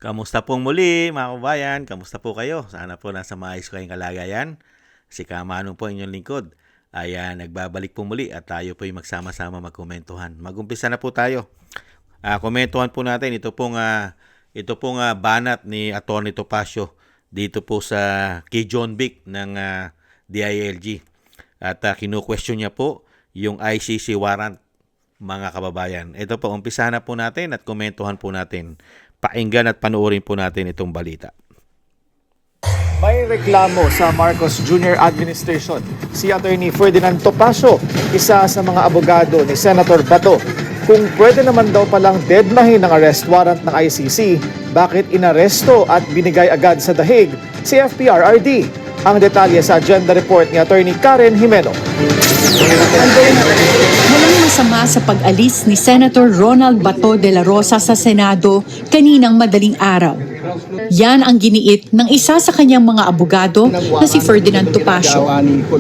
Kamusta pong muli mga kabayan? Kamusta po kayo? Sana po nasa maayos kayong kalagayan. Si Kamanong po inyong lingkod. Ayan, nagbabalik po muli at tayo po ay magsama-sama magkomentuhan. Magumpisa na po tayo. Komentuhan po natin ito pong banat ni Atty. Topacio dito po sa kay John Vic ng DILG. At kinu-question niya po yung ICC warrant, mga kababayan. Ito po, umpisa na po natin at komentuhan po natin. Pakinggan at panoorin po natin itong balita. May reklamo sa Marcos Jr. Administration. Si Atty. Ferdinand Topacio, isa sa mga abogado ni Senator Bato, kung pwede naman daw palang deadmahin ng arrest warrant ng ICC, bakit inaresto at binigay agad sa dahig si FPRRD? Ang detalye sa agenda report ni Atty. Karen Jimeno. Walang masama sa pag-alis ni Senator Ronald Bato de la Rosa sa Senado kaninang madaling araw. Yan ang giniit ng isa sa kanyang mga abogado na si Ferdinand Topacio.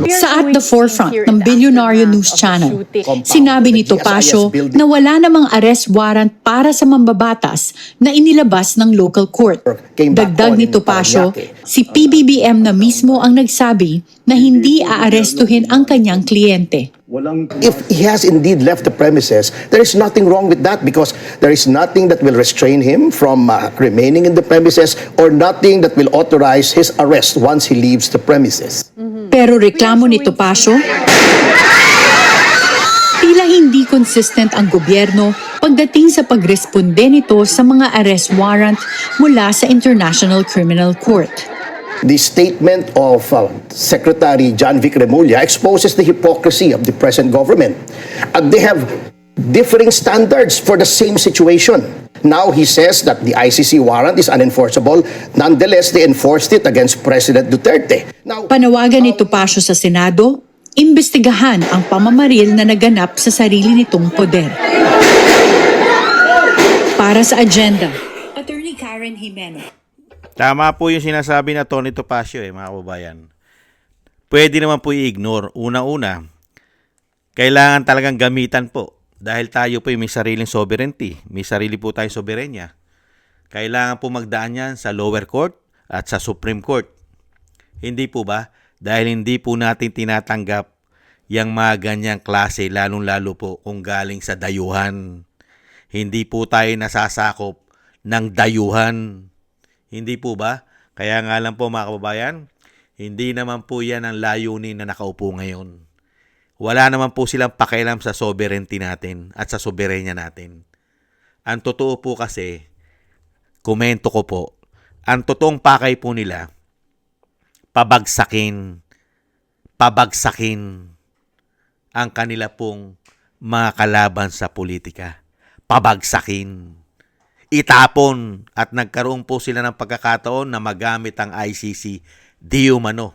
Sa At the Forefront ng Billionaire News Channel, sinabi ni Topacio na wala namang arrest warrant para sa mambabatas na inilabas ng local court. Dagdag ni Topacio, si PBBM na mismo ang nagsabi na hindi aarestuhin ang kanyang kliyente. If he has indeed left the premises, there is nothing wrong with that because there is nothing that will restrain him from remaining in the premises or nothing that will authorize his arrest once he leaves the premises. Pero reklamo ni Topacio, tila hindi consistent ang gobyerno pagdating sa pagresponde nito sa mga arrest warrant mula sa International Criminal Court. The statement of Secretary John Vic Remulla exposes the hypocrisy of the present government. They have differing standards for the same situation. Now he says that the ICC warrant is unenforceable. Nonetheless, they enforced it against President Duterte. Now, Panawagan ni Topacio sa Senado, imbestigahan ang pamamaril na naganap sa sarili nitong poder. Para sa agenda, Atty. Karen Jimeno. Tama po yung sinasabi na Atty. Topacio mga kababayan. Pwede naman po i-ignore. Una-una, kailangan talagang gamitan po. Dahil tayo po may sariling sovereignty. May sarili po tayong soberenya. Kailangan po magdaan yan sa lower court at sa Supreme Court. Hindi po ba? Dahil hindi po natin tinatanggap yung mga ganyang klase, lalong-lalo po kung galing sa dayuhan. Hindi po tayo nasasakop ng dayuhan. Hindi po ba? Kaya nga lang po mga kababayan, hindi naman po yan ang layunin na nakaupo ngayon. Wala naman po silang pakialam sa sovereignty natin at sa soberenya natin. Ang totoo po kasi, komento ko po, ang totoong pakay po nila, pabagsakin ang kanila pong mga kalaban sa politika. Pabagsakin. Itapon at nagkaroon po sila ng pagkakataon na magamit ang ICC di umano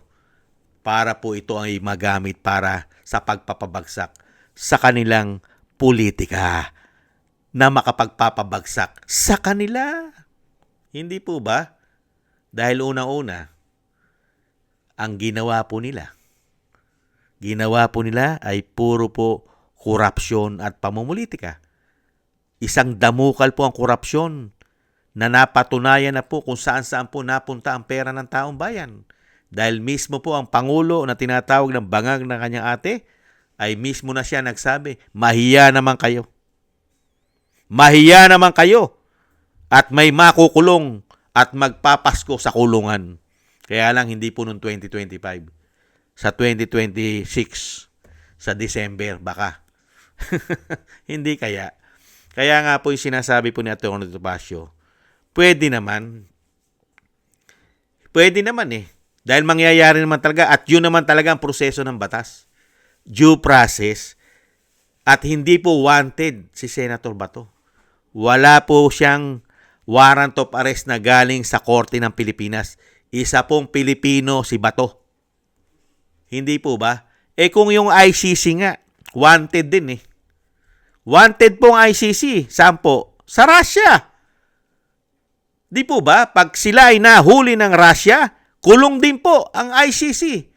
para po ito ay magamit para sa pagpapabagsak sa kanilang politika na makapagpapabagsak sa kanila. Hindi po ba? Dahil unang-una, ang ginawa po nila ay puro po korupsyon at pamumulitika. Isang damukal po ang korupsyon na napatunayan na po kung saan-saan po napunta ang pera ng taong bayan. Dahil mismo po ang Pangulo na tinatawag ng bangag ng kanyang ate, ay mismo na siya nagsabi, mahiya naman kayo. Mahiya naman kayo. At may makukulong at magpapasko sa kulungan. Kaya lang hindi po noong 2025. Sa 2026, sa December, baka. Hindi kaya. Kaya nga po yung sinasabi po ni Atty. Topacio, pwede naman Dahil mangyayari naman talaga at yun naman talaga ang proseso ng batas. Due process at hindi po wanted si Senator Bato. Wala po siyang warrant of arrest na galing sa Korte ng Pilipinas. Isa pong Pilipino si Bato. Hindi po ba? Kung yung ICC nga, wanted din Wanted po ang ICC. Saan po? Sa Russia. Di po ba? Pag sila ay nahuli ng Russia, kulong din po ang ICC.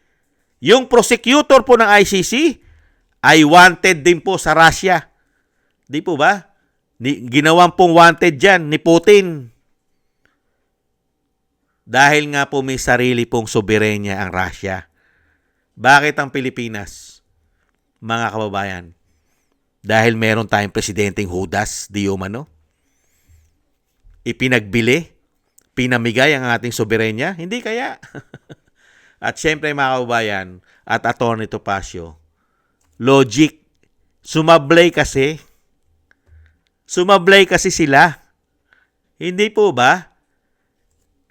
Yung prosecutor po ng ICC ay wanted din po sa Russia. Di po ba? Ginawan pong wanted dyan ni Putin. Dahil nga po may sarili pong soberenya ang Russia. Bakit ang Pilipinas, mga kababayan? Dahil meron tayong presidenteng Judas, di umano? Ipinagbili, pinamigay ang ating soberenya? Hindi kaya. At syempre mga kababayan, at Atty. Topacio, logic, sumablay kasi sila. Hindi po ba?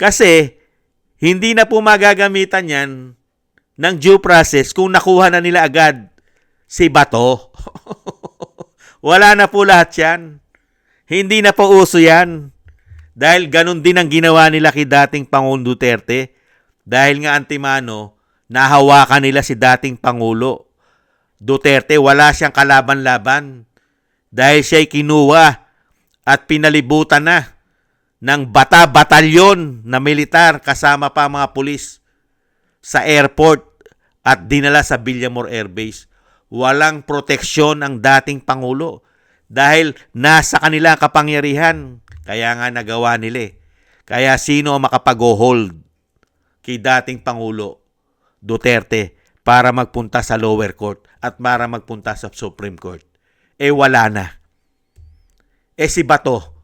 Kasi, hindi na po magagamitan yan ng due process kung nakuha na nila agad si Bato. Wala na po lahat yan. Hindi na po uso yan. Dahil ganun din ang ginawa nila kay dating Pangulong Duterte. Dahil nga antimano, nahawakan nila si dating Pangulo Duterte. Wala siyang kalaban-laban. Dahil siya'y kinuha at pinalibutan na ng batalyon na militar kasama pa mga pulis sa airport at dinala sa Villamor Air Base. Walang proteksyon ang dating Pangulo dahil nasa kanila ang kapangyarihan. Kaya nga nagawa nila. Kaya sino ang makapag-hold kay dating Pangulo Duterte para magpunta sa lower court at para magpunta sa Supreme Court? Wala na. Si Bato.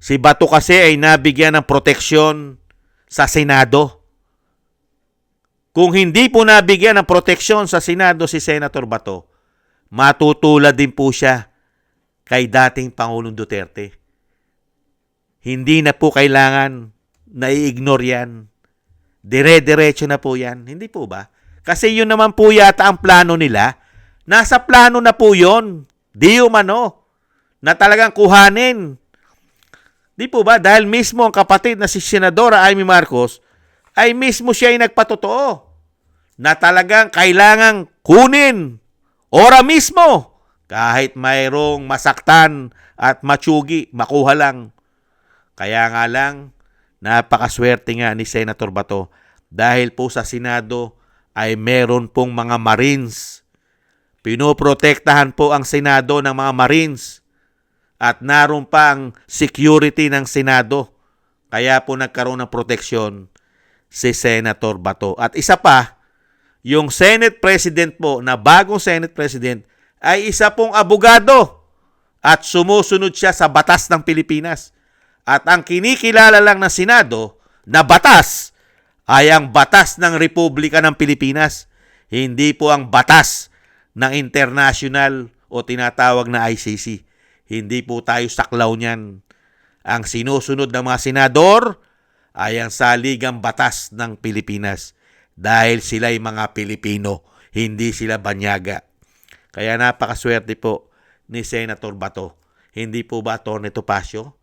Si Bato kasi ay nabigyan ng proteksyon sa Senado. Kung hindi po nabigyan ng proteksyon sa Senado si Senator Bato, matutulad din po siya kay dating Pangulong Duterte. Hindi na po kailangan na i-ignore yan. Dire-diretso na po yan. Hindi po ba? Kasi yun naman po yata ang plano nila. Nasa plano na po yun. Di umano. Na talagang kuhanin. Di po ba? Dahil mismo ang kapatid na si Senadora Amy Marcos ay mismo siya ay nagpatotoo na talagang kailangang kunin ora mismo kahit mayroong masaktan at matsugi, makuha lang. Kaya nga lang, napakaswerte nga ni Senator Bato dahil po sa Senado ay meron pong mga Marines. Pinoprotektahan po ang Senado ng mga Marines. At naroon pa ang security ng Senado. Kaya po nagkaroon ng proteksyon si Senator Bato. At isa pa, yung Senate President po, na bagong Senate President, ay isa pong abogado. At sumusunod siya sa batas ng Pilipinas. At ang kinikilala lang ng Senado na batas ay ang batas ng Republika ng Pilipinas. Hindi po ang batas ng international o tinatawag na ICC. Hindi po tayo saklaw niyan. Ang sinusunod ng mga senador ay ang saligang batas ng Pilipinas dahil sila'y mga Pilipino, hindi sila banyaga. Kaya napakaswerte po ni Senator Bato. Hindi po ba Atty. Topacio?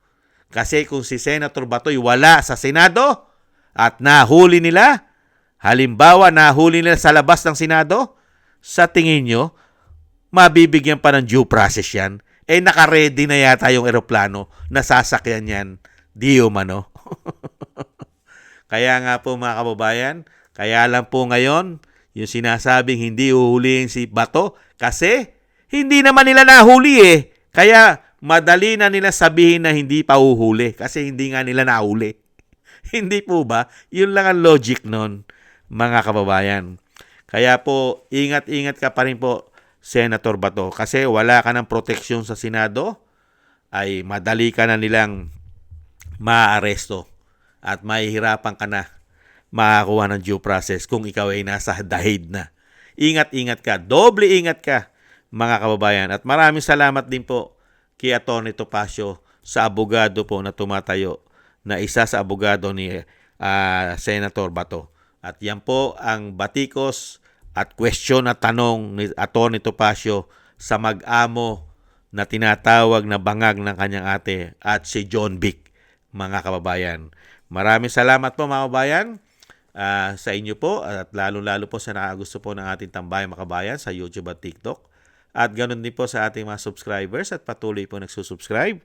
Kasi kung si Senator Bato'y wala sa Senado at nahuli nila, halimbawa nahuli nila sa labas ng Senado, sa tingin nyo, mabibigyan pa ng due process yan? Naka-ready na yata yung eroplano na sasakyan yan. Di umano. Kaya nga po mga kababayan, kaya lang po ngayon, yung sinasabing hindi uhulihin si Bato kasi hindi naman nila nahuli Kaya madali na nila sabihin na hindi pa uhuli kasi hindi nga nila nahuli. Hindi po ba? Yun lang ang logic nun, mga kababayan. Kaya po, ingat-ingat ka pa rin po, Senator Bato, kasi wala ka ng proteksyon sa Senado, ay madali ka na nilang maaaresto at mahihirapan ka na makakuha ng due process kung ikaw ay nasa dahid na. Ingat-ingat ka, doble ingat ka, mga kababayan. At maraming salamat din po kay Atty. Topacio sa abogado po na tumatayo, na isa sa abogado ni Senator Bato. At yan po ang batikos at question at tanong ni Atty. Topacio sa mag-amo na tinatawag na bangag ng kanyang ate at si John Vic, mga kababayan. Maraming salamat po mga kababayan sa inyo po at lalo-lalo po sa nakagusto po ng ating tambayang mga kababayan sa YouTube at TikTok. At ganoon din po sa ating mga subscribers at patuloy po nagsusubscribe.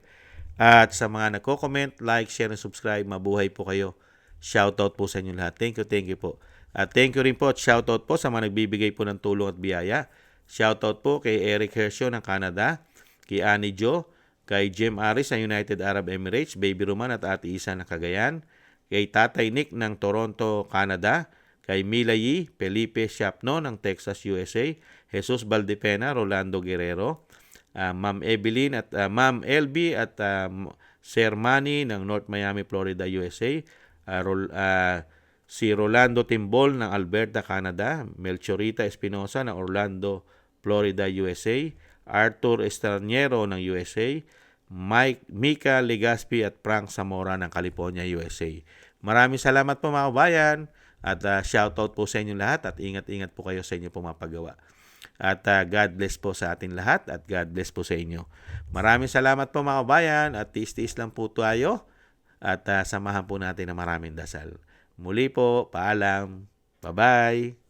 At sa mga nagko-comment, like, share, and subscribe, mabuhay po kayo. Shoutout po sa inyo lahat. Thank you po. At thank you rin po at shoutout po sa mga nagbibigay po ng tulong at biyaya. Shoutout po kay Eric Hershio ng Canada, kay Annie Jo, kay Jim Aris ng United Arab Emirates, Baby Roman at Ate Isa ng Cagayan, kay Tatay Nick ng Toronto, Canada, kay Mila Yi, Felipe Siapno ng Texas, USA, Jesus Valdepena, Rolando Guerrero, Ma'am Evelyn at Ma'am LB at Sir Manny ng North Miami, Florida, USA, si Rolando Timbol ng Alberta, Canada, Melchorita Espinosa ng Orlando, Florida, USA, Arthur Estraniero ng USA, Mika Legaspi at Frank Zamora ng California, USA. Maraming salamat po mga kabayan at shoutout po sa inyo lahat at ingat-ingat po kayo sa inyo pumapagawa. At God bless po sa atin lahat at God bless po sa inyo. Maraming salamat po mga kabayan at tiis-tiis lang po tayo at samahan po natin ng maraming dasal. Muli po, paalam. Bye-bye.